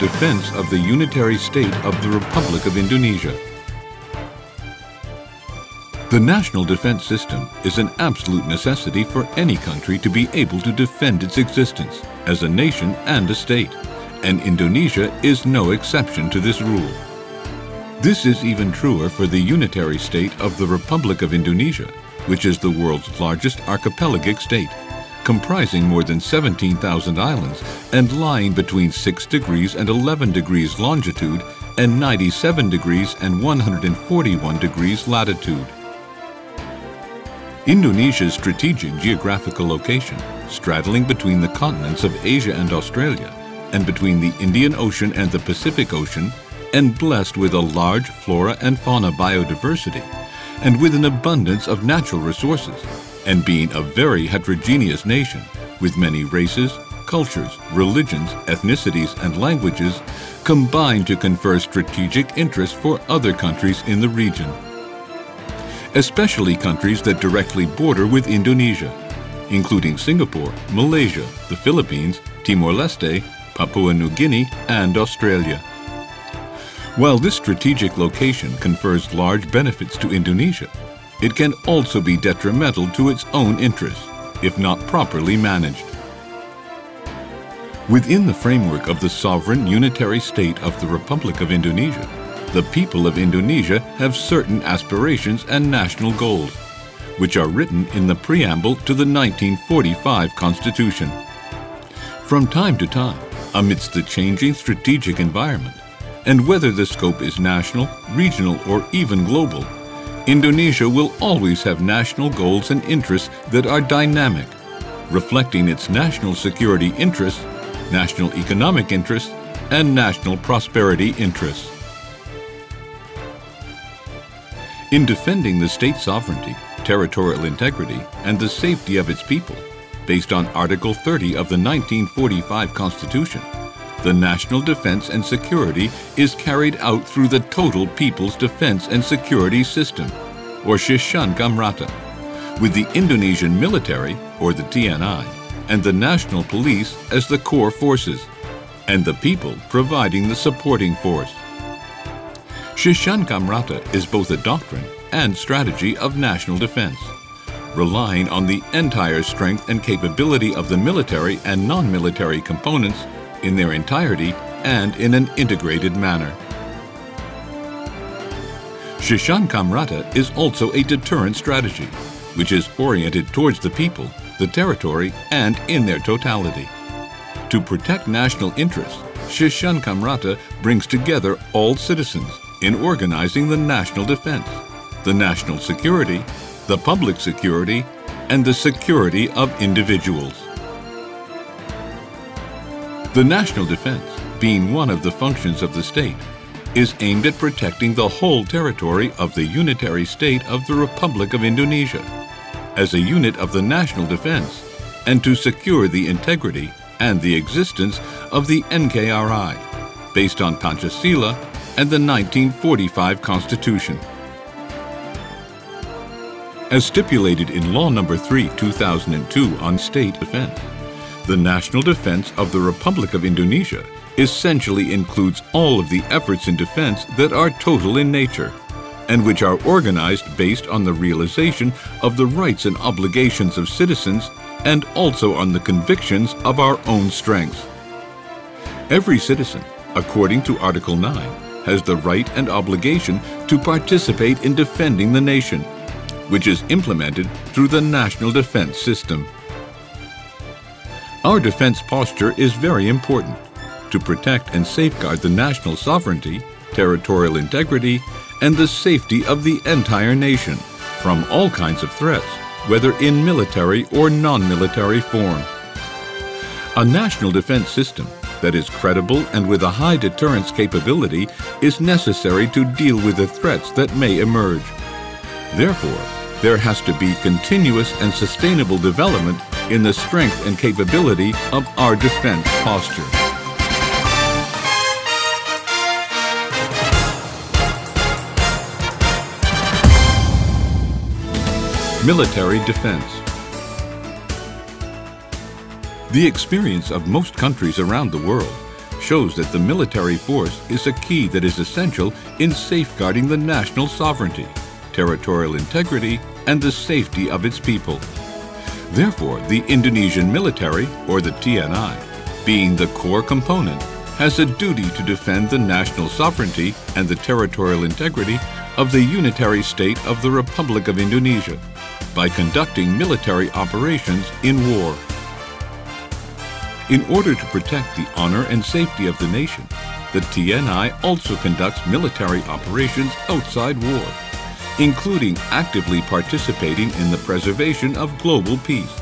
defense of the unitary state of the Republic of Indonesia. The national defense system is an absolute necessity for any country to be able to defend its existence as a nation and a state, and Indonesia is no exception to this rule. This is even truer for the unitary state of the Republic of Indonesia, which is the world's largest archipelagic state, comprising more than 17,000 islands and lying between 6 degrees and 11 degrees longitude and 97 degrees and 141 degrees latitude. Indonesia's strategic geographical location, straddling between the continents of Asia and Australia, and between the Indian Ocean and the Pacific Ocean, and blessed with a large flora and fauna biodiversity, and with an abundance of natural resources, and being a very heterogeneous nation, with many races, cultures, religions, ethnicities, and languages, combine to confer strategic interest for other countries in the region, especially countries that directly border with Indonesia, including Singapore, Malaysia, the Philippines, Timor-Leste, Papua New Guinea, and Australia. While this strategic location confers large benefits to Indonesia, it can also be detrimental to its own interests, if not properly managed. Within the framework of the sovereign unitary state of the Republic of Indonesia, the people of Indonesia have certain aspirations and national goals, which are written in the preamble to the 1945 Constitution. From time to time, amidst the changing strategic environment, and whether the scope is national, regional, or even global, Indonesia will always have national goals and interests that are dynamic, reflecting its national security interests, national economic interests, and national prosperity interests. In defending the state sovereignty, territorial integrity, and the safety of its people, based on Article 30 of the 1945 Constitution, the national defense and security is carried out through the Total People's Defense and Security System, or Shishan Kamrata, with the Indonesian military, or the TNI, and the national police as the core forces, and the people providing the supporting force. Shishan Kamrata is both a doctrine and strategy of national defense, relying on the entire strength and capability of the military and non-military components in their entirety and in an integrated manner. Shishan Kamrata is also a deterrent strategy, which is oriented towards the people, the territory, and in their totality. To protect national interests, Shishan Kamrata brings together all citizens in organizing the national defense, the national security, the public security, and the security of individuals. The national defense, being one of the functions of the state, is aimed at protecting the whole territory of the unitary state of the Republic of Indonesia as a unit of the national defense, and to secure the integrity and the existence of the NKRI, based on Pancasila and the 1945 Constitution. As stipulated in Law No. 3, 2002 on state defense, the national defense of the Republic of Indonesia essentially includes all of the efforts in defense that are total in nature, and which are organized based on the realization of the rights and obligations of citizens and also on the convictions of our own strengths. Every citizen, according to Article 9, has the right and obligation to participate in defending the nation, which is implemented through the national defense system. Our defense posture is very important to protect and safeguard the national sovereignty, territorial integrity, and the safety of the entire nation from all kinds of threats, whether in military or non-military form. A national defense system that is credible and with a high deterrence capability is necessary to deal with the threats that may emerge. Therefore, there has to be continuous and sustainable development in the strength and capability of our defense posture. Military defense. The experience of most countries around the world shows that the military force is a key that is essential in safeguarding the national sovereignty, territorial integrity, and the safety of its people. Therefore, the Indonesian military, or the TNI, being the core component, has a duty to defend the national sovereignty and the territorial integrity of the unitary state of the Republic of Indonesia by conducting military operations in war. In order to protect the honor and safety of the nation, the TNI also conducts military operations outside war, including actively participating in the preservation of global peace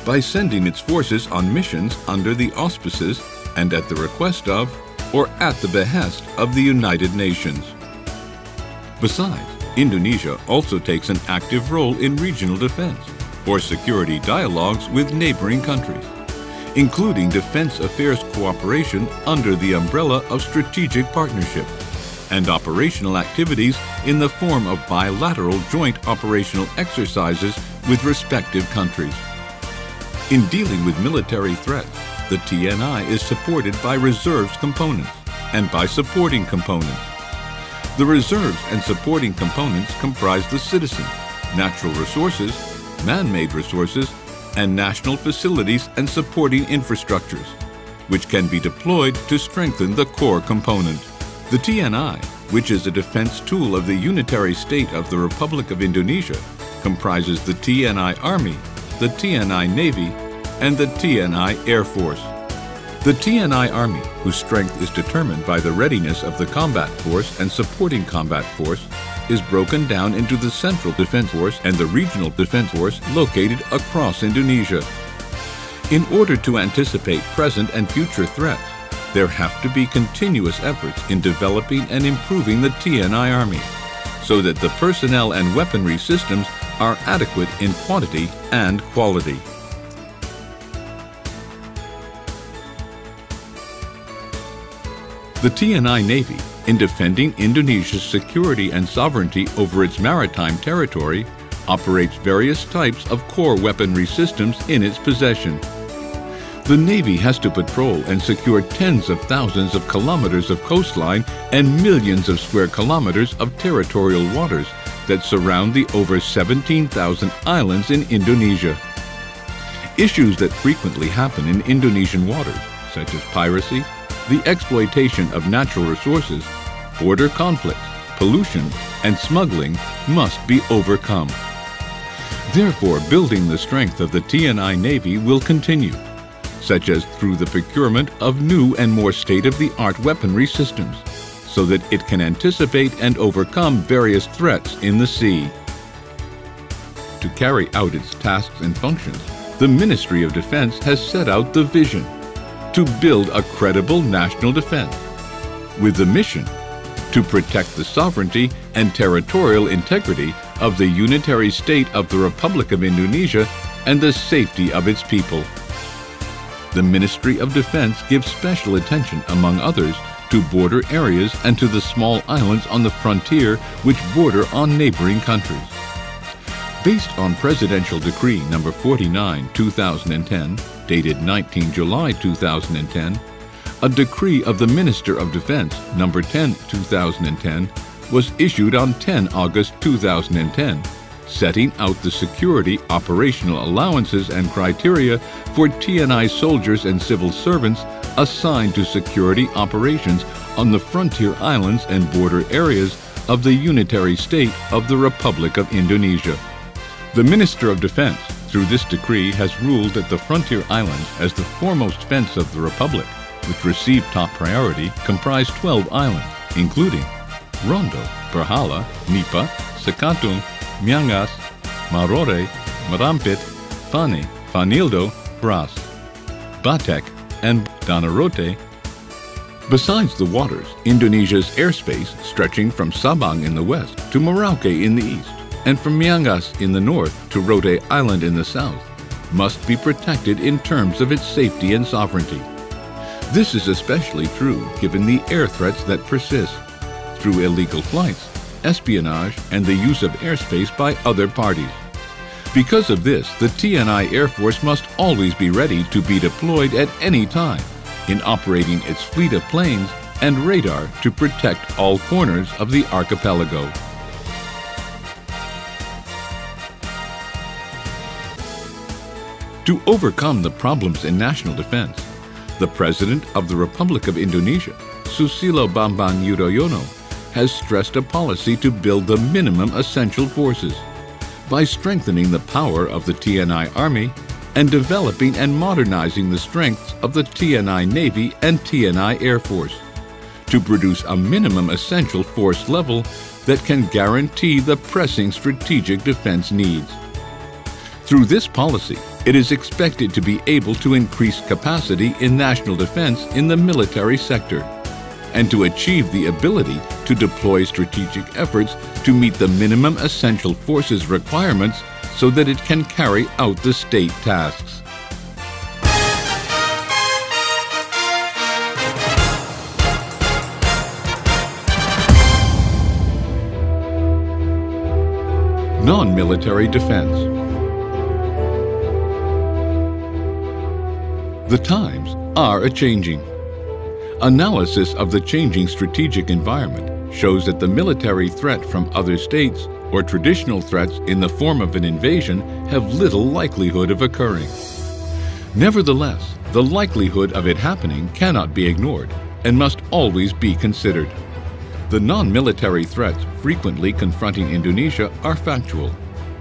by sending its forces on missions under the auspices and at the request of, or at the behest of the United Nations. Besides, Indonesia also takes an active role in regional defense or security dialogues with neighboring countries, including defense affairs cooperation under the umbrella of strategic partnership and operational activities in the form of bilateral joint operational exercises with respective countries. In dealing with military threats, the TNI is supported by reserves components and by supporting components. The reserves and supporting components comprise the citizens, natural resources, man-made resources, and national facilities and supporting infrastructures, which can be deployed to strengthen the core component. The TNI, which is a defense tool of the unitary state of the Republic of Indonesia, comprises the TNI Army, the TNI Navy, and the TNI Air Force. The TNI Army, whose strength is determined by the readiness of the combat force and supporting combat force, is broken down into the Central Defense Force and the Regional Defense Force located across Indonesia. In order to anticipate present and future threats, there have to be continuous efforts in developing and improving the TNI Army so that the personnel and weaponry systems are adequate in quantity and quality. The TNI Navy, in defending Indonesia's security and sovereignty over its maritime territory, operates various types of core weaponry systems in its possession. The Navy has to patrol and secure tens of thousands of kilometers of coastline and millions of square kilometers of territorial waters that surround the over 17,000 islands in Indonesia. Issues that frequently happen in Indonesian waters, such as piracy, the exploitation of natural resources, border conflicts, pollution, and smuggling must be overcome. Therefore, building the strength of the TNI Navy will continue, such as through the procurement of new and more state-of-the-art weaponry systems, so that it can anticipate and overcome various threats in the sea. To carry out its tasks and functions, the Ministry of Defense has set out the vision to build a credible national defense, with the mission to protect the sovereignty and territorial integrity of the unitary state of the Republic of Indonesia and the safety of its people. The Ministry of Defense gives special attention, among others, to border areas and to the small islands on the frontier which border on neighboring countries. Based on Presidential Decree No. 49, 2010, dated 19 July 2010, a decree of the Minister of Defense No. 10, 2010, was issued on 10 August 2010, setting out the security, operational allowances, and criteria for TNI soldiers and civil servants assigned to security operations on the frontier islands and border areas of the unitary state of the Republic of Indonesia. The Minister of Defense, through this decree, has ruled that the frontier islands, as the foremost fence of the Republic, which received top priority, comprise 12 islands, including Rondo, Berhala, Nipa, Sekatung, Miangas, Marore, Merampit, Fane, Fanildo, Bras, Batek, and Danarote. Besides the waters, Indonesia's airspace, stretching from Sabang in the west to Merauke in the east, and from Miangas in the north to Rote Island in the south, must be protected in terms of its safety and sovereignty. This is especially true given the air threats that persist through illegal flights, espionage, and the use of airspace by other parties. Because of this, the TNI Air Force must always be ready to be deployed at any time, in operating its fleet of planes and radar to protect all corners of the archipelago. To overcome the problems in national defense, the President of the Republic of Indonesia, Susilo Bambang Yudhoyono, has stressed a policy to build the minimum essential forces by strengthening the power of the TNI Army and developing and modernizing the strengths of the TNI Navy and TNI Air Force to produce a minimum essential force level that can guarantee the pressing strategic defense needs. Through this policy, it is expected to be able to increase capacity in national defense in the military sector and to achieve the ability to deploy strategic efforts to meet the minimum essential forces requirements so that it can carry out the state tasks. Non-military defense. The times are a-changing. Analysis of the changing strategic environment shows that the military threat from other states or traditional threats in the form of an invasion have little likelihood of occurring. Nevertheless, the likelihood of it happening cannot be ignored and must always be considered. The non-military threats frequently confronting Indonesia are factual,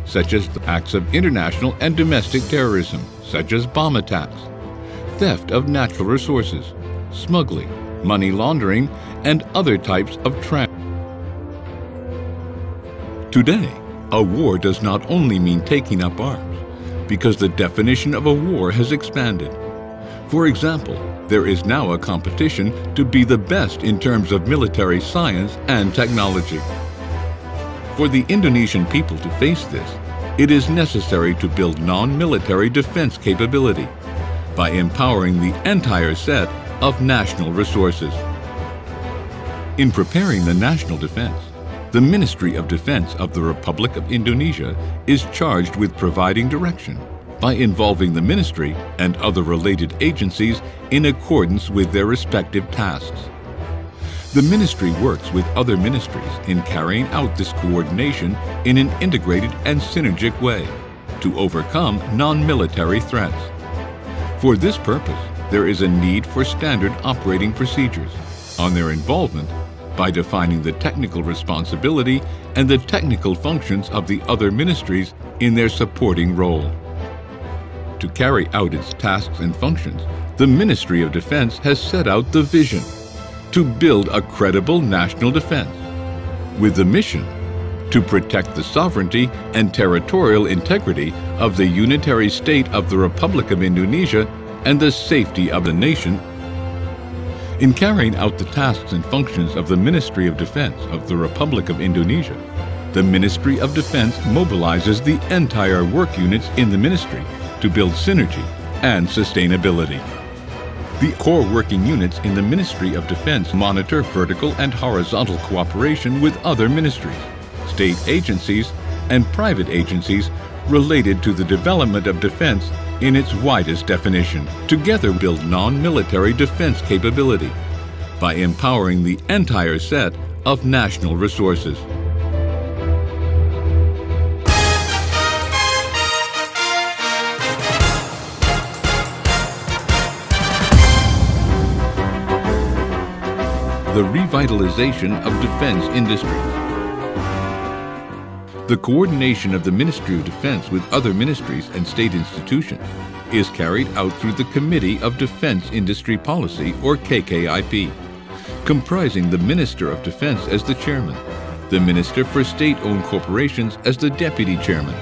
such as the acts of international and domestic terrorism, such as bomb attacks, theft of natural resources, smuggling, money laundering, and other types of Today, a war does not only mean taking up arms, because the definition of a war has expanded. For example, there is now a competition to be the best in terms of military science and technology. For the Indonesian people to face this, it is necessary to build non-military defense capability by empowering the entire set of national resources. In preparing the national defense, the Ministry of Defense of the Republic of Indonesia is charged with providing direction by involving the ministry and other related agencies in accordance with their respective tasks. The ministry works with other ministries in carrying out this coordination in an integrated and synergic way to overcome non-military threats. For this purpose, there is a need for standard operating procedures on their involvement by defining the technical responsibility and the technical functions of the other ministries in their supporting role. To carry out its tasks and functions, the Ministry of Defense has set out the vision to build a credible national defense with the mission to protect the sovereignty and territorial integrity of the unitary state of the Republic of Indonesia and the safety of the nation. In carrying out the tasks and functions of the Ministry of Defense of the Republic of Indonesia, the Ministry of Defense mobilizes the entire work units in the ministry to build synergy and sustainability. The core working units in the Ministry of Defense monitor vertical and horizontal cooperation with other ministries, state agencies, and private agencies related to the development of defense in its widest definition. Together build non-military defense capability by empowering the entire set of national resources. The revitalization of defense industries. The coordination of the Ministry of Defense with other ministries and state institutions is carried out through the Committee of Defense Industry Policy, or KKIP, comprising the Minister of Defense as the chairman, the Minister for State-Owned Corporations as the deputy chairman,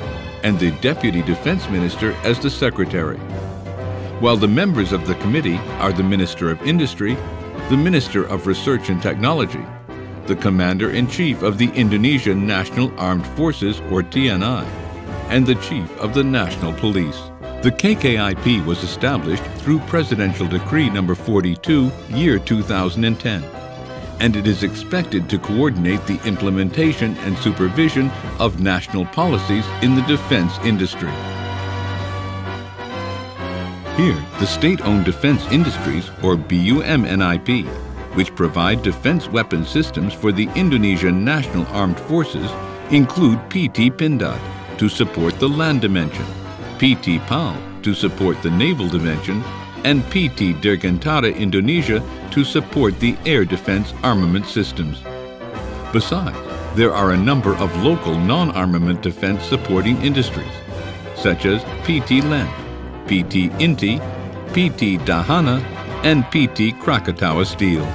and the Deputy Defense Minister as the secretary. While the members of the committee are the Minister of Industry, the Minister of Research and Technology, the Commander-in-Chief of the Indonesian National Armed Forces, or TNI, and the Chief of the National Police. The KKIP was established through Presidential Decree No. 42, year 2010, and it is expected to coordinate the implementation and supervision of national policies in the defense industry. Here, the state-owned defense industries, or BUMNIP, which provide defense weapon systems for the Indonesian National Armed Forces, include PT Pindad to support the land dimension, PT PAL to support the naval dimension, and PT Dirgantara Indonesia to support the air defense armament systems. Besides, there are a number of local non-armament defense supporting industries, such as PT LEN, PT INTI, PT Dahana, and PT Krakatau Steel.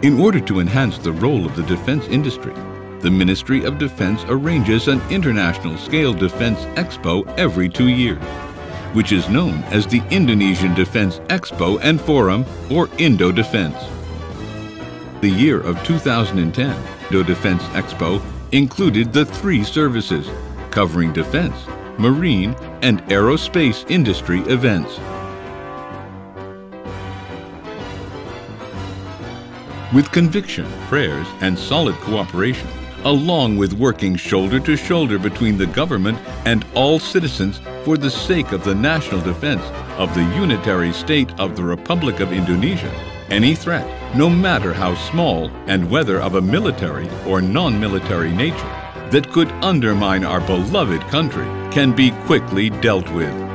In order to enhance the role of the defense industry, the Ministry of Defense arranges an international-scale defense expo every 2 years, which is known as the Indonesian Defense Expo and Forum, or Indo-Defense. The year of 2010, Indo-Defense Expo included the 3 services, covering defense, marine, and aerospace industry events. With conviction, prayers, and solid cooperation, along with working shoulder to shoulder between the government and all citizens for the sake of the national defense of the unitary state of the Republic of Indonesia, any threat, no matter how small and whether of a military or non-military nature, that could undermine our beloved country can be quickly dealt with.